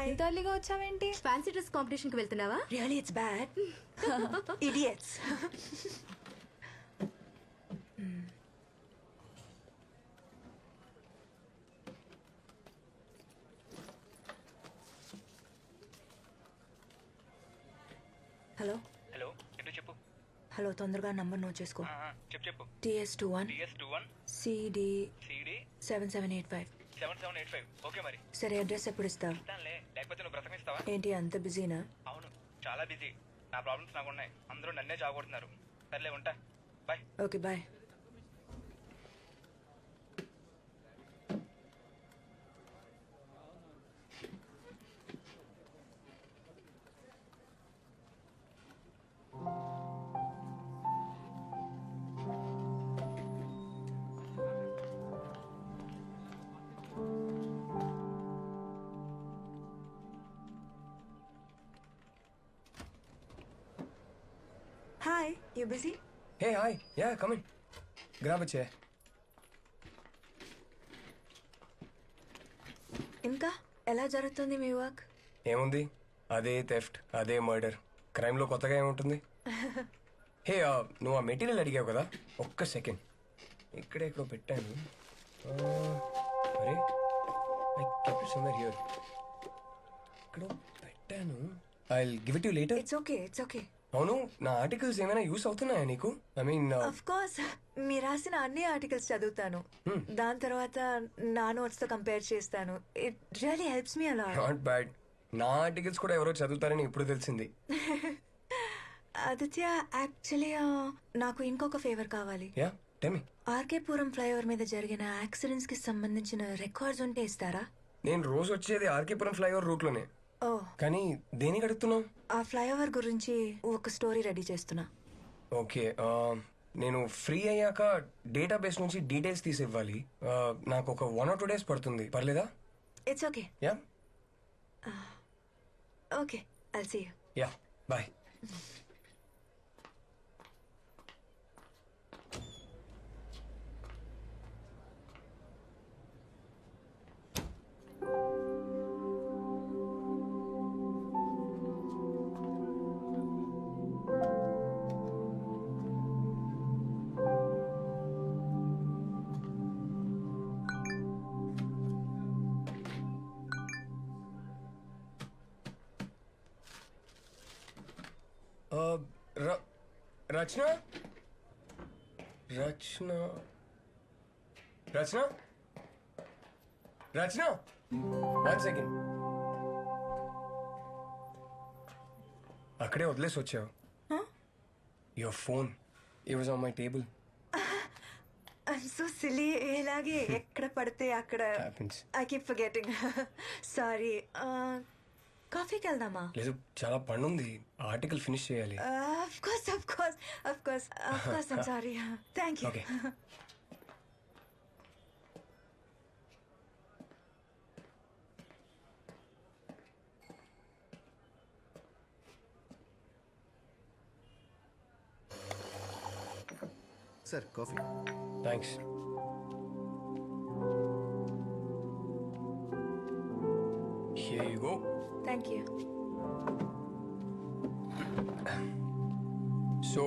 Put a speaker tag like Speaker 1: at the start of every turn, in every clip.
Speaker 1: Hi.
Speaker 2: ఇంత ఎర్లీగా వచ్చావేంటి?
Speaker 1: Fancy dress competition కి వెళ్తున్నావా?
Speaker 2: Really it's bad. Idiots. Hello
Speaker 3: hello ఏంటో చెప్పు.
Speaker 2: హలో, తొందరగా నంబర్ నోట్ చేసుకో.
Speaker 3: చెప్పు.
Speaker 2: TS21
Speaker 3: TS21
Speaker 2: CD
Speaker 3: CD
Speaker 2: 7785.
Speaker 3: 7785. Okay మరి
Speaker 2: సరే, అడ్రస్ ఎప్పుడు ఇస్తావు?
Speaker 3: ఇస్తానులే, లేకపోతే నువ్వు బ్రతకనిస్తావా?
Speaker 2: ఏంటి అంత బిజీనా?
Speaker 3: అవును, చాలా బిజీ. నా ప్రాబ్లమ్స్ నాకు ఉన్నాయి. అందరూ నన్నే చావగొడుతున్నారు. సర్లే, ఉంటా. Bye.
Speaker 2: Okay bye. Hi, you busy?
Speaker 4: Hey, hi. Yeah, come in. Grab a chair.
Speaker 2: ఇంకా ఎలా జరుగుతుంది మీ వర్క్?
Speaker 4: ఏముంది, అదే థెఫ్ట్, అదే మర్డర్. క్రైమ్లో కొత్తగా ఏముంటుంది? హే, నువ్వు ఆ మెటీరియల్ అడిగావు కదా, ఒక్క సెకండ్. ఇక్కడే ఎక్కడో పెట్టాను. అరే, I kept it somewhere here. ఎక్కడో పెట్టాను. I'll give it to you later.
Speaker 2: It's okay, it's okay.
Speaker 4: అవును, నా ఆర్టికల్స్ ఏమైనా యూస్ అవుతున్నాయా నీకు? ఐ మీన్,
Speaker 2: ఆఫ్ కోర్స్, మీరు రాసిన అన్ని ఆర్టికల్స్ చదువుతాను. దాని తర్వాత నా నోట్స్ తో కంపేర్ చేస్తాను. It really helps me a lot.
Speaker 4: Not bad. నా ఆర్టికల్స్ కూడా ఎవరో చదువుతారని ఇప్పుడు తెలిసింది.
Speaker 2: ఆదిత్య, యాక్చువల్లీ నాకు ఇంకొక ఫేవర్ కావాలి.
Speaker 4: Yeah, tell me.
Speaker 2: RK Puram flyover మీద జరిగిన యాక్సిడెంట్స్ కి సంబంధించిన రికార్డ్స్ ఉంటే ఇస్తారా?
Speaker 4: నేను రోజు వచ్చేది ఆర్కేపురం ఫ్లైఓవర్ రూట్ లోనే.
Speaker 2: ఓ,
Speaker 4: కానీ దేనికి అడుగుతున్నావు?
Speaker 2: ఆ ఫ్లైఓవర్ గురించి ఒక స్టోరీ రెడీ చేస్తున్నా.
Speaker 4: ఓకే, నేను ఫ్రీ అయ్యాక డేటాబేస్ నుంచి డీటెయిల్స్ తీసి ఇవ్వాలి. నాకు ఒక 1 or 2 days పడుతుంది, పర్లేదా?
Speaker 2: It's okay.
Speaker 4: Yeah.
Speaker 2: Okay, I'll see you.
Speaker 4: Yeah, bye. Rachana, Rachana, Rachana, Rachana, 1 second. అక్కడే వదిలేసి వచ్చావు. Your phone, it was on my table.
Speaker 2: I'm so silly. ఇలాగే ఎక్కడ పడితే అక్కడ
Speaker 4: happens.
Speaker 2: I keep forgetting. Sorry. కాఫీకి వెళ్దామా?
Speaker 4: లేదు, చాలా పని ఉంది. ఆర్టికల్ ఫినిష్ చేయాలి.
Speaker 2: Of course, of course, of course, of course. I'm sorry. Thank you.
Speaker 4: Okay.
Speaker 5: Sir, coffee.
Speaker 4: Thanks. Here you go.
Speaker 2: Thank you.
Speaker 4: So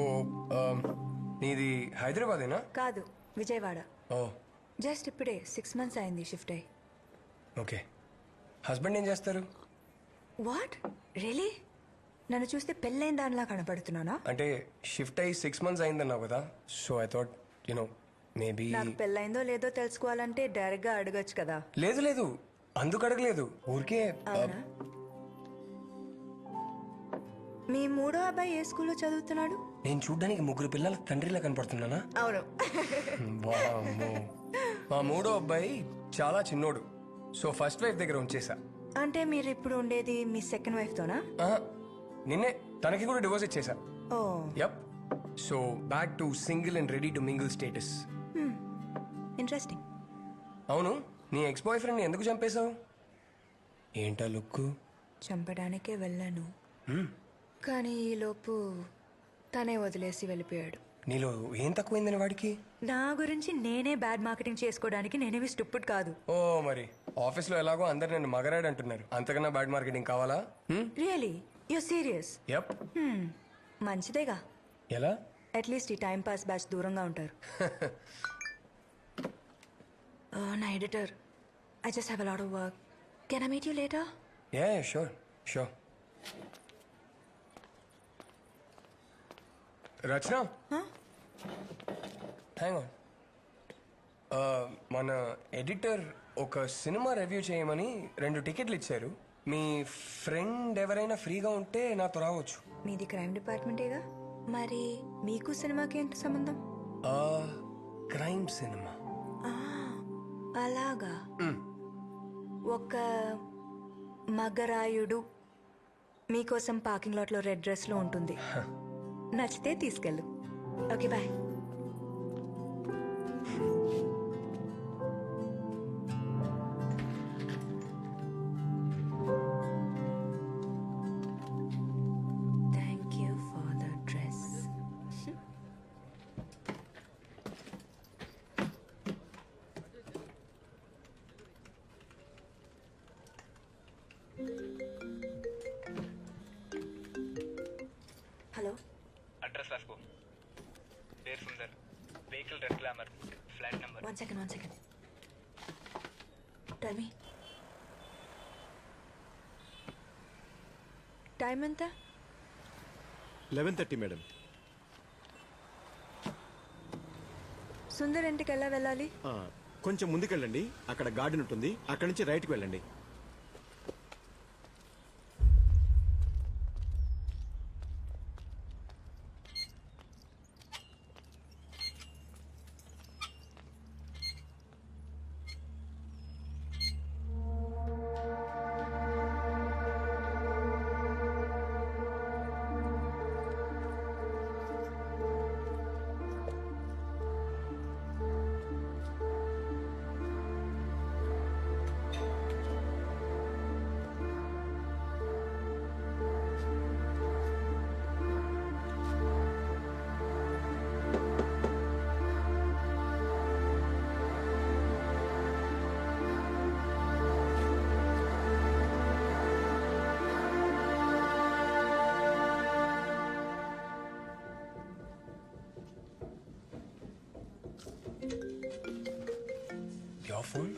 Speaker 4: నీది హైదరాబాదేనా?
Speaker 2: కాదు, విజయవాడ.
Speaker 4: ఓ,
Speaker 2: జస్ట్ ఇప్పుడే 6 months అయింది షిఫ్ట్ అయ్యి.
Speaker 4: ఓకే. హస్బెండ్ ఏం చేస్తారు?
Speaker 2: What, really? నన్ను చూస్తే పెళ్ళైన దానిలా కనపడుతున్నానా?
Speaker 4: అంటే షిఫ్ట్ అయ్యి 6 months అయిందన్నావు కదా, సో ఐ థాట్ మేబీ.
Speaker 2: నాకు పెళ్ళైందో లేదో తెలుసుకోవాలంటే డైరెక్ట్ గా అడగచ్చు కదా.
Speaker 4: లేదు లేదు, అందుకు అడగలేదు, ఊరికే.
Speaker 2: అవునా? మీ మూడో అబ్బాయి ఏ స్కూల్లో చదువుతున్నాడు?
Speaker 4: నేను చూడ్డానికి 3 పిల్లల తండ్రిలా కనపడుతున్నానా?
Speaker 2: అవును.
Speaker 4: వామ్మో. మా మూడో అబ్బాయి చాలా చిన్నోడు, సో ఫస్ట్ వైఫ్ దగ్గర ఉంచేసా.
Speaker 2: అంటే మీరు ఇప్పుడు ఉండేది మీ సెకండ్ వైఫ్ తోనా?
Speaker 4: నిన్నే తనకి కూడా డివోర్స్ ఇచ్చేసా.
Speaker 2: Oh,
Speaker 4: yup. So back to single and ready to mingle status.
Speaker 2: Interesting.
Speaker 4: అవును, నీ ఎక్స్ బాయ్ ఫ్రెండ్ని ఎందుకు చంపేశావు? ఏంటా లుక్?
Speaker 2: చంపడానికే వెళ్ళాను, కానీ ఈలోపు తనే వదిలేసి వెళ్ళిపోయాడు.
Speaker 4: నీలో ఏం తక్కువైందని వాడికి?
Speaker 2: నా గురించి నేనే బ్యాడ్ మార్కెటింగ్ చేసుకోవడానికి నేనేమి స్టూపిడ్ కాదు.
Speaker 4: ఓ మరి ఆఫీస్లో ఎలాగో అందరు నన్ను మగరాడు అంటున్నారు. అంతకన్నా బ్యాడ్ మార్కెటింగ్ కావాలా?
Speaker 2: Really you serious?
Speaker 4: యప్.
Speaker 2: మంచిదేగా,
Speaker 4: ఎలా?
Speaker 2: అట్లీస్ట్ ఈ టైం పాస్ బ్యాచ్ దూరంగా ఉంటారు. నా editor, I just have a lot of work. Can I meet you later?
Speaker 4: Yeah sure sure. Rachana, hang on. మన ఎడిటర్ ఒక సినిమా రివ్యూ చేయమని 2 టికెట్లు ఇచ్చారు. మీ ఫ్రెండ్ ఎవరైనా ఫ్రీగా ఉంటే నాతో రావచ్చు.
Speaker 2: మీది క్రైమ్ డిపార్ట్మెంటేగా, మరి మీకు సినిమాకి ఏంటి సంబంధం?
Speaker 4: Crime cinema.
Speaker 2: అలాగా. ఒక మగరాయుడు మీకోసం పార్కింగ్ లాట్లో రెడ్ డ్రెస్ లో ఉంటుంది. నచ్చితే తీసుకెళ్ళు. Okay bye. Thank you for the dress. Hello,
Speaker 3: address రాసుకో. పేరు Sundar, vehicle red glamour, flat number.
Speaker 2: One second. Tell me, time ఎంత?
Speaker 5: 11:30 మేడం.
Speaker 2: సుందర్ ఇంటికి ఎలా వెళ్ళాలి?
Speaker 5: కొంచెం ముందుకెళ్ళండి, అక్కడ గార్డెన్ ఉంటుంది, అక్కడి నుంచి రైట్కి వెళ్ళండి.
Speaker 4: Your phone?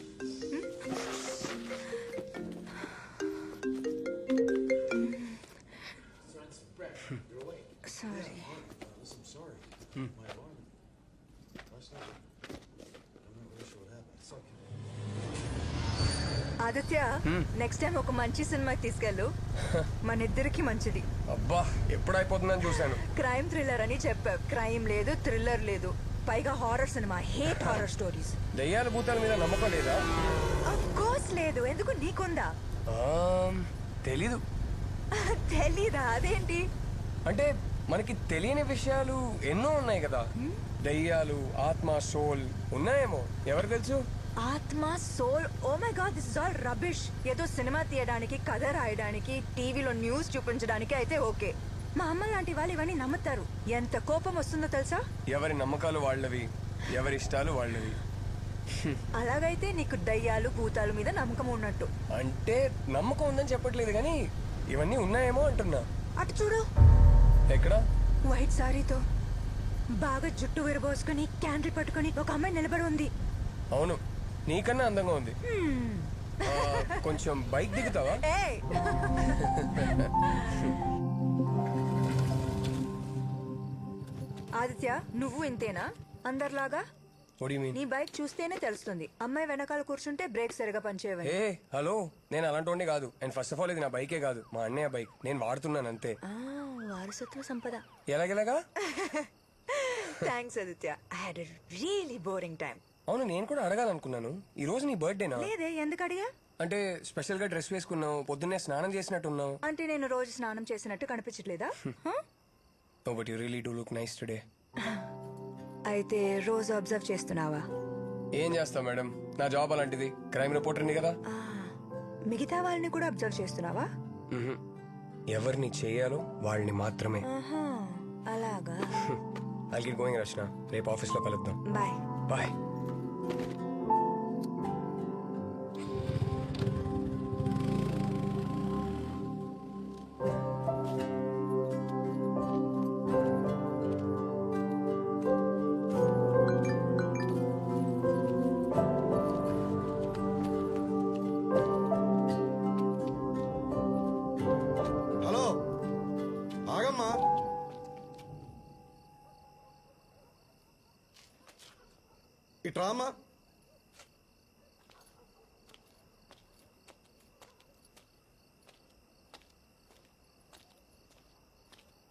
Speaker 2: Sorry. Aditya, next time ఒక మంచి సినిమాకి తీసుకెళ్ళు. మన ఇద్దరికి మంచిది.
Speaker 4: అబ్బా ఎప్పుడైపోతుందని చూశాను.
Speaker 2: క్రైమ్ థ్రిల్లర్ అని చెప్పావు. క్రైమ్ లేదు, థ్రిల్లర్ లేదు, పైగా horror cinema. Hate horror stories.
Speaker 4: దయ్యాల భూతాల మీద నమ్మకం లేదా?
Speaker 2: ఆఫ్ కోర్స్ లేదు. ఎందుకు, నీకుందా?
Speaker 4: తెలీదు.
Speaker 2: తెలీదా? అదేంటి?
Speaker 4: అంటే మనకి తెలియని విషయాలు ఎన్నో ఉన్నాయి కదా. దయ్యాలు, ఆత్మ, సోల్ ఉన్నాయేమో, ఎవరు తెలుసు?
Speaker 2: ఆత్మ, soul, oh my God, this is all rubbish. ఏదో సినిమా తీయడానికి, కథ రాయడానికి, టీవీలో న్యూస్ చూపించడానికి అయితే ఓకే. మా అమ్మ లాంటి వాళ్ళు ఇవన్నీ నమ్ముతారు. ఎంత కోపం వస్తుందో తెలుసా?
Speaker 4: ఎవరి నమ్మకాలు వాళ్ళవి, ఎవరి ఇష్టాలు వాళ్ళవి.
Speaker 2: అలాగైతే నీకు దయ్యాలు, భూతాలు మీద నమ్మకం ఉన్నట్టు.
Speaker 4: అంటే నమ్మకం ఉందని చెప్పట్లేదు కానీ ఇవన్నీ ఉన్నాయేమో అంటున్నా.
Speaker 2: అటు చూడు.
Speaker 4: ఎక్కడ?
Speaker 2: వైట్ సారీతో బాగా జుట్టు విరబోసుకుని, క్యాండిల్ పట్టుకుని ఒక అమ్మాయి నిలబడి ఉంది.
Speaker 4: అవును, నీకన్నా అందంగా ఉంది. కొంచెం బైక్ దిగుతావా?
Speaker 2: ఏయ్! ఆదిత్య, నువ్వు ఇంతేనా అందరిలాగా?
Speaker 4: What do you mean?
Speaker 2: నీ బైక్ చూస్తేనే తెలుస్తుంది. అమ్మాయి వెనకాల కూర్చుంటే బ్రేక్ సరిగా పనిచేయవని.
Speaker 4: ఏ హలో, నేను అలాంటి కాదు. అండ్ ఫస్ట్ ఆఫ్ ఆల్ ఇది నా బైకే కాదు, మా అన్నయ్య బైక్. నేను వాడుతున్నాను అంతే.
Speaker 2: వారసత్వ సంపద.
Speaker 4: ఎలాగెలాగా?
Speaker 2: Thanks Aditya. I had a really boring time.
Speaker 4: అవును, నేను కూడా అడగాలనుకున్నాను. ఈ రోజు నీ బర్త్డేనా?
Speaker 2: లేదే, ఎందుకు అడిగా?
Speaker 4: అంటే స్పెషల్ గా డ్రెస్ వేసుకున్నావు, పొద్దున్నే స్నానం చేసినట్టున్నావు.
Speaker 2: అంటే నేను రోజు స్నానం చేసినట్టు కనిపించట్లేదా?
Speaker 4: Oh, but you really do look nice today.
Speaker 2: అయితే రోజు అబ్జర్వ్ చేస్తున్నావా?
Speaker 4: ఏం చేస్తావు మేడం, నా జాబ్ అలాంటిది. క్రైమ్ రిపోర్టర్ని కదా.
Speaker 2: మిగతా వాళ్ళని కూడా అబ్జర్వ్ చేస్తున్నావా?
Speaker 4: ఎవరిని చేయాలో వాళ్ళని మాత్రమే.
Speaker 2: అలాగా.
Speaker 4: ఐల్ గెట్ గోయింగ్ రచన. రేపు ఆఫీస్లో కలుద్దాం.
Speaker 2: బాయ్.
Speaker 4: బాయ్.
Speaker 6: హలో ఆగమ్మా. ఇట్రామా.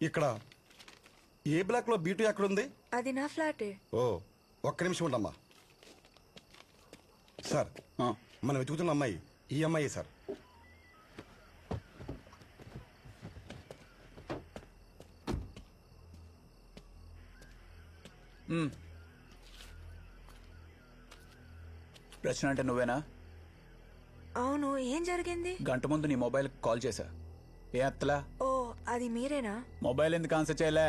Speaker 6: ఇక్కడ ఏ బ్లాక్ లో బీటు ఎక్కడుంది?
Speaker 2: అది నా ఫ్లాటే.
Speaker 6: ఓ ఒక్క నిమిషం ఉండమ్మా. సార్ మనం వెతుకుతున్న అమ్మాయి ఈ అమ్మాయి సార్.
Speaker 7: రచన అంటే నువ్వేనా?
Speaker 2: అవును, ఏం జరిగింది?
Speaker 7: గంట ముందు నీ మొబైల్ కాల్ చేశా. ఏ అత్తలా?
Speaker 2: ఓ అది మీరేనా?
Speaker 7: మొబైల్ ఎందుకు ఆన్సర్ చేయలే?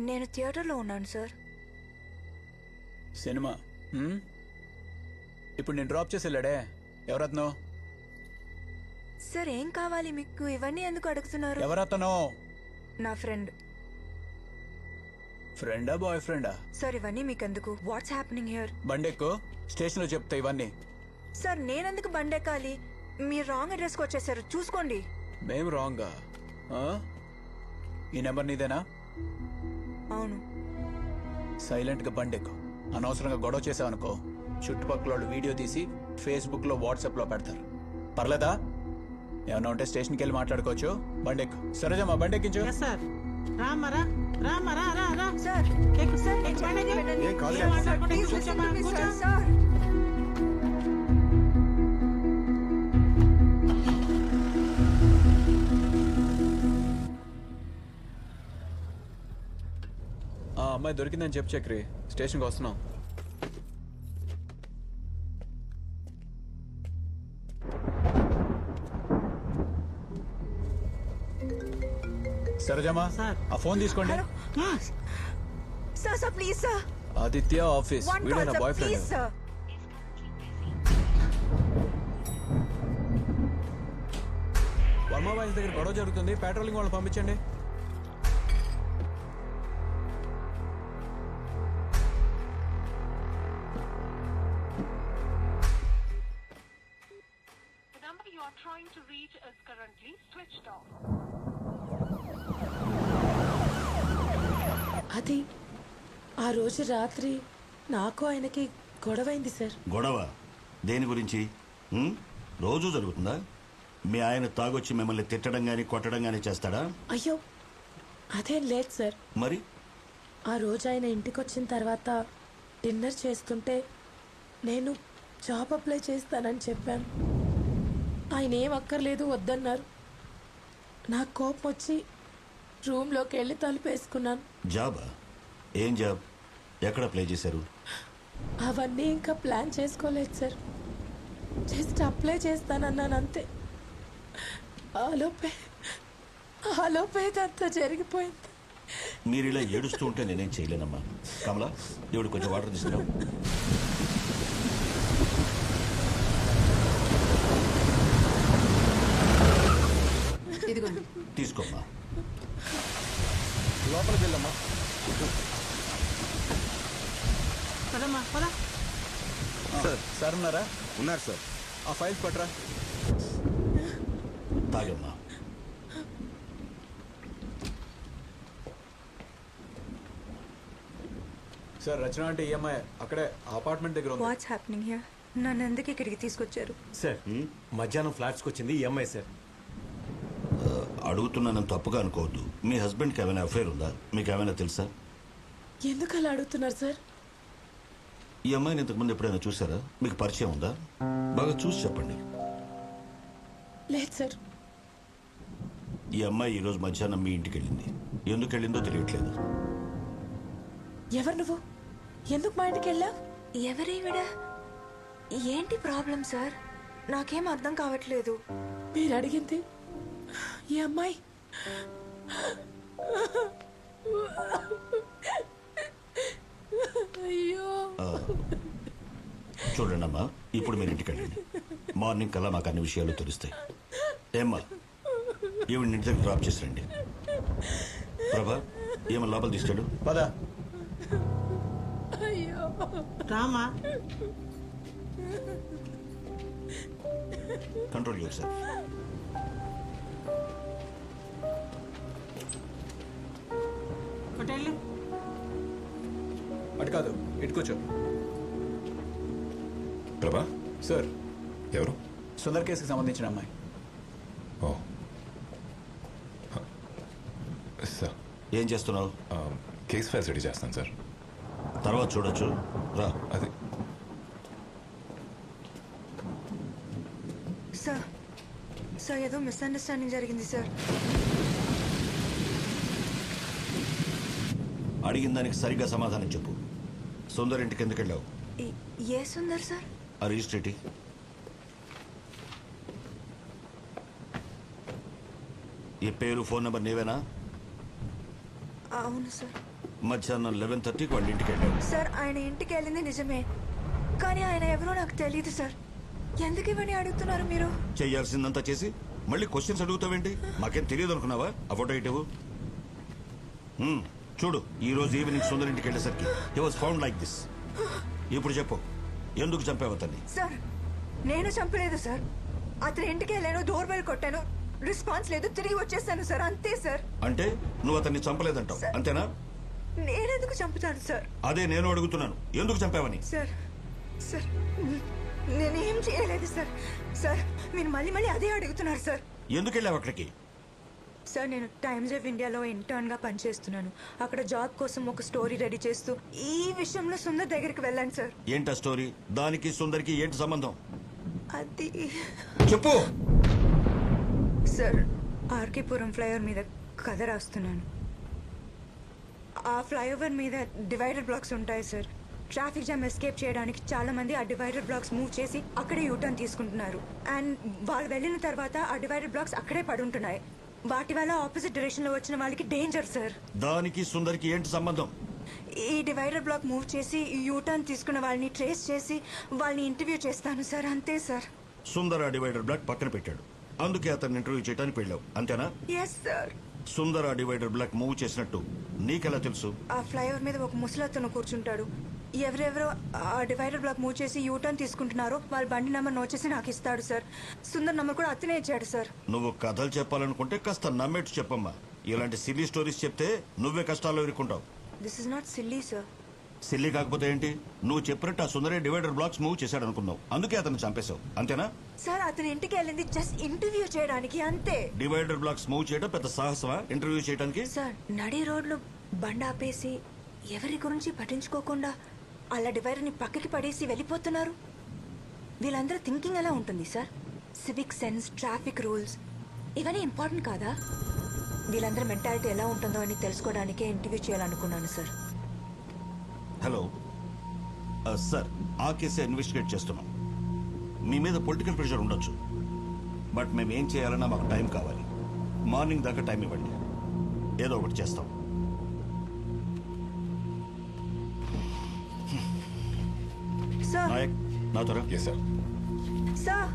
Speaker 2: నేను థియేటర్లో ఉన్నాను సార్.
Speaker 7: సినిమా ఇప్పుడు నేను డ్రాప్ చేసి వెళ్ళాడే, ఎవరతను?
Speaker 2: సార్ ఏం కావాలి మీకు? ఇవన్నీ ఎందుకు అడుగుతున్నారు?
Speaker 7: ఎవరతను?
Speaker 2: నా ఫ్రెండ్.
Speaker 7: ఫ్రెండా బాయ్ ఫ్రెండా?
Speaker 2: సార్ ఇవన్నీ మీకెందుకు? What's happening here?
Speaker 7: బండెక్కు, స్టేషన్లో చెప్తా ఇవన్నీ.
Speaker 2: సార్ నేనెందుకు బండెక్కాలి? మీరు రాంగ్ అడ్రస్కి వచ్చేసారు, చూసుకోండి.
Speaker 7: మేం రాంగా? ఈ నెంబర్ నీదేనా?
Speaker 2: అవును.
Speaker 7: సైలెంట్గా బండెక్కు. అనవసరంగా గొడవ చేసావనుకో, చుట్టుపక్కల వాళ్ళు వీడియో తీసి ఫేస్బుక్లో వాట్సాప్లో పెడతారు. పర్లేదా? ఏమన్నా ఉంటే స్టేషన్కి వెళ్ళి మాట్లాడుకోవచ్చు. బండెక్కు. సరేజమ్మా బండెక్కించు.
Speaker 2: సార్
Speaker 6: ఏం కాదు.
Speaker 2: Please listen to me sir.
Speaker 7: ఆ అమ్మాయి దొరికిందని చెప్పు చక్రి, స్టేషన్కి వస్తున్నాం. సరేజమ్మా ఆ ఫోన్ తీసుకోండి.
Speaker 2: Sir please sir.
Speaker 7: Aditya office,
Speaker 2: one
Speaker 7: వీడే
Speaker 2: కాల్
Speaker 7: నా
Speaker 2: sir,
Speaker 7: boy
Speaker 2: please
Speaker 7: friend.
Speaker 2: Sir.
Speaker 7: Varma boys దగ్గర గొడవ జరుగుతుంది, పెట్రోలింగ్ వాళ్ళని పంపించండి.
Speaker 8: The number you are trying to reach is currently switched off.
Speaker 9: అది ఆ రోజు రాత్రి నాకు ఆయనకి గొడవైంది సార్.
Speaker 10: గొడవ దేని గురించి? రోజు జరుగుతుందా? మీ ఆయన తాగొచ్చి మిమ్మల్ని తిట్టడం గాని కొట్టడం గాని చేస్తాడా?
Speaker 9: అయ్యో అదేం లేదు సార్.
Speaker 10: మరి
Speaker 9: ఆ రోజు ఆయన ఇంటికి వచ్చిన తర్వాత డిన్నర్ చేస్తుంటే నేను జాబ్ అప్లై చేస్తానని చెప్పాను. ఆయన ఏం అక్కర్లేదు వద్దన్నారు. నాకు కోపం వచ్చి రూమ్లోకి వెళ్ళి తలుపేసుకున్నాను.
Speaker 10: జాబా? ఏం జాబ్? ఎక్కడ అప్లై చేశారు?
Speaker 9: అవన్నీ ఇంకా ప్లాన్ చేసుకోలేదు సార్. జస్ట్ అప్లై చేస్తానన్నాను అంతే. ఆలోపే అంతా జరిగిపోయింది.
Speaker 10: మీరు ఇలా ఏడుస్తూ ఉంటే నేనేం చేయలేనమ్మా. కమలా, దేవుడు కొంచెం వాటర్ తీసుకురా. తీసుకోమ్మా.
Speaker 6: లోపలికి వెళ్ళమ్మా.
Speaker 7: సార్ ఉన్నారా?
Speaker 6: ఉన్నారు సార్.
Speaker 7: ఆ ఫైల్స్ పట్టరా.
Speaker 10: తాగమ్మా.
Speaker 7: సార్ రచన అంటే ఈఎంఐ అక్కడే అపార్ట్మెంట్ దగ్గర ఉంది.
Speaker 2: What's happening here? నన్ను ఎందుకు ఇక్కడికి తీసుకొచ్చారు?
Speaker 11: సార్ మధ్యాహ్నం ఫ్లాట్స్కి వచ్చింది ఈ అమ్మాయి సార్.
Speaker 10: అడుగుతున్నానని తప్పుగా అనుకోవద్దు. మీ హస్బెండ్కి ఏమైనా అఫైర్ ఉందా? మీకు ఏమైనా తెలుసా?
Speaker 9: ఎందుకు అలా అడుగుతున్నారు సార్?
Speaker 10: ఈ అమ్మాయిని ఇంతకుముందు ఎప్పుడైనా చూసారా? మీకు పరిచయం ఉందా? బాగా చూసి చెప్పండి.
Speaker 9: లేదు సార్.
Speaker 10: ఈ అమ్మాయి ఈరోజు మధ్యాహ్నం మీ ఇంటికి వెళ్ళింది. ఎందుకు వెళ్ళిందో తెలియట్లేదు.
Speaker 9: ఎవరు నువ్వు? ఎందుకు మా ఇంటికి వెళ్ళావు?
Speaker 2: ఎవరేవిడ? ఏంటి ప్రాబ్లం సార్? నాకేం అర్థం కావట్లేదు.
Speaker 9: మీరు అడిగింది ఈ అమ్మాయి. అయ్యో
Speaker 10: చూడండి అమ్మా, ఇప్పుడు మీరు ఇంటికి వెళ్ళండి. మార్నింగ్ కల్లా మాకు అన్ని విషయాలు తెలుస్తాయి. ఏమ్మా, ఈవిడ ఇంటి దగ్గర డ్రాప్ చేసి రండి. ప్రభా, ఏమో లోపల తీసుకెళ్ళు.
Speaker 7: పదా
Speaker 9: అయ్యో
Speaker 12: Rama
Speaker 10: control your self.
Speaker 12: Hotel
Speaker 7: అటు కాదు, ఇటు కూర్చో.
Speaker 13: ప్రభా,
Speaker 7: సార్,
Speaker 13: ఎవరు?
Speaker 7: సుందర్ కేసుకి సంబంధించిన అమ్మాయి.
Speaker 13: ఓ సార్,
Speaker 10: ఏం చేస్తున్నావు?
Speaker 13: కేస్ ఫైల్స్ రెడీ చేస్తాను సార్.
Speaker 10: తర్వాత చూడొచ్చు, రా.
Speaker 13: అది
Speaker 2: సార్ సార్ ఏదో మిస్అండర్స్టాండింగ్ జరిగింది సార్.
Speaker 10: అడిగిన దానికి సరిగ్గా సమాధానం చెప్పు. సుందర్ ఇంటికి ఎందుకు వెళ్ళావు?
Speaker 2: ఏ సుందర్ సార్?
Speaker 10: ఆ రిజిస్ట్రేటి. ఈ పేరు, ఫోన్ నెంబర్ నీవేనా?
Speaker 2: అవును సార్.
Speaker 10: మధ్యాహ్నం 11:30కి వాళ్ళ ఇంటికి వెళ్ళావు.
Speaker 2: సార్ ఆయన ఇంటికి వెళ్ళింది నిజమే, కానీ ఆయన ఎవరో నాకు తెలియదు సార్. ఎందుకు ఇవన్నీ అడుగుతున్నారు మీరు?
Speaker 10: చేయాల్సిందంతా చేసి మళ్ళీ క్వశ్చన్స్ అడుగుతావేంటి? మాకేం తెలియదు అనుకున్నావా? ఆ ఫోటో ఇటు చూడు. ఈ రోజు ఈవినింగ్ సుందర్ ఇంటికి వెళ్ళేసరికి he was found like this. ఇప్పుడు చెప్పు, ఎందుకు చంపావు అతన్ని?
Speaker 2: సార్ నేను చంపలేదు సార్. అతని ఇంటికి వెళ్ళాను, డోర్ బెల్ కొట్టాను, రెస్పాన్స్ లేదు, తిరిగి వచ్చేసాను సార్, అంతే సార్.
Speaker 10: అంటే నువ్వు అతన్ని చంపలేదంటావు, అంతేనా?
Speaker 2: నేనెందుకు చంపుతాను సార్?
Speaker 10: అదే నేను అడుగుతున్నాను, ఎందుకు చంపావని.
Speaker 2: సార్ సార్ నేనేం చేయలేదు సార్. సార్ మీరు మళ్ళీ మళ్ళీ అదే అడుగుతున్నారు సార్.
Speaker 10: ఎందుకు వెళ్ళావు అక్కడికి?
Speaker 2: సార్ నేను టైమ్స్ ఆఫ్ ఇండియాలో ఇంటర్న్ గా పనిచేస్తున్నాను. అక్కడ జాబ్ కోసం ఒక స్టోరీ రెడీ చేస్తూ ఈ విషయంలో సుందర్ దగ్గరికి వెళ్ళాను సార్.
Speaker 10: ఏంటా స్టోరీ? దానికి సుందర్కి ఏంటి సంబంధం?
Speaker 2: అది
Speaker 10: చెప్పు.
Speaker 2: సార్ ఆర్కేపురం ఫ్లైఓవర్ మీద కథ రాస్తున్నాను. ఆ ఫ్లైఓవర్ మీద డివైడర్ బ్లాక్స్ ఉంటాయి సార్. ట్రాఫిక్ జామ్ ఎస్కేప్ చేయడానికి చాలా మంది ఆ డివైడర్ బ్లాక్స్ మూవ్ చేసి అక్కడే యూటర్న్ తీసుకుంటున్నారు. అండ్ వాళ్ళు వెళ్ళిన తర్వాత ఆ డివైడర్ బ్లాక్స్ అక్కడే పడుంటున్నాయి. వాటి వల్ల ఆపోజిట్ డైరెక్షన్ లో వచ్చిన వాళ్ళకి డేంజర్ సార్.
Speaker 10: దానికి సుందర్కి ఏంటి సంబంధం?
Speaker 2: ఈ డివైడర్ బ్లాక్ మూవ్ చేసి యూటర్న్ తీసుకున్న వాళ్ళని ట్రేస్ చేసి వాళ్ళని ఇంటర్వ్యూ చేస్తాను సార్, అంతే సార్.
Speaker 10: సుందర్ ఆ డివైడర్ బ్లాక్ పక్కన పెట్టాడు, అందుకే అతన్ని ఇంటర్వ్యూ చేయడానికి వెళ్ళావు, అంతేనా?
Speaker 2: Yes sir.
Speaker 10: సుందర్ ఆ డివైడర్ బ్లాక్ మూవ్ చేసినట్టు నీకెలా తెలుసు?
Speaker 2: ఆ ఫ్లైఓవర్ మీద ఒక ముసలతను కూర్చుంటాడు. ఎవరెవరో ఆ డివైడర్ బ్లాక్ మూవ్ చేసి యూటర్న్ తీసుకుంటున్నారో వాళ్ళ బండి నెంబర్ నోట్ చేసి నాకు ఇస్తాడు సార్. సుందర్ నెంబర్ కూడా అతనే ఇచ్చాడు సార్.
Speaker 10: నువ్వు కథలు చెప్పాలనుకుంటే కాస్త నమ్మేట్టు చెప్పమ్మా. ఇలాంటి సిల్లీ స్టోరీస్ చెప్తే నువ్వే కష్టాల్లో ఇరుక్కుంటావు.
Speaker 2: This is not silly sir.
Speaker 10: Silly కాకపోతే ఏంటి? నువ్వు చెప్పినట్టు ఆ సుందరే డివైడర్ బ్లాక్స్ మూవ్ చేశాడు అనుకున్నావు, అందుకే అతను చంపేశావు, అంతేనా?
Speaker 2: సార్ అతని ఇంటికి వెళ్ళింది జస్ట్ ఇంటర్వ్యూ చేయడానికి, అంతే.
Speaker 10: డివైడర్ బ్లాక్స్ మూవ్ చేయడం పెద్ద సాహసమా ఇంటర్వ్యూ చేయడానికి?
Speaker 2: సార్ నడి రోడ్లు బండి ఆపేసి ఎవరి గురించి పట్టించుకోకుండా అలా డివైడర్ని పక్కకి పడేసి వెళ్ళిపోతున్నారు. వీళ్ళందరూ థింకింగ్ ఎలా ఉంటుంది sir? Civic sense, traffic rules ఇవన్నీ ఇంపార్టెంట్ కాదా? వీళ్ళందరూ మెంటాలిటీ ఎలా ఉంటుందో అని తెలుసుకోవడానికే ఇంటర్వ్యూ చేయాలనుకున్నాను సార్.
Speaker 10: హలో సార్, ఆ కేసే ఇన్వెస్టిగేట్ చేస్తున్నాం. మీ మీద పొలిటికల్ ప్రెషర్ ఉండొచ్చు, బట్ మేము ఏం చేయాలన్నా మాకు టైం కావాలి. మార్నింగ్ దాకా టైం ఇవ్వండి, ఏదో ఒకటి చేస్తాం.
Speaker 2: సార్
Speaker 10: నాయక్, నా త్వర.
Speaker 13: Yes sir.
Speaker 2: సార్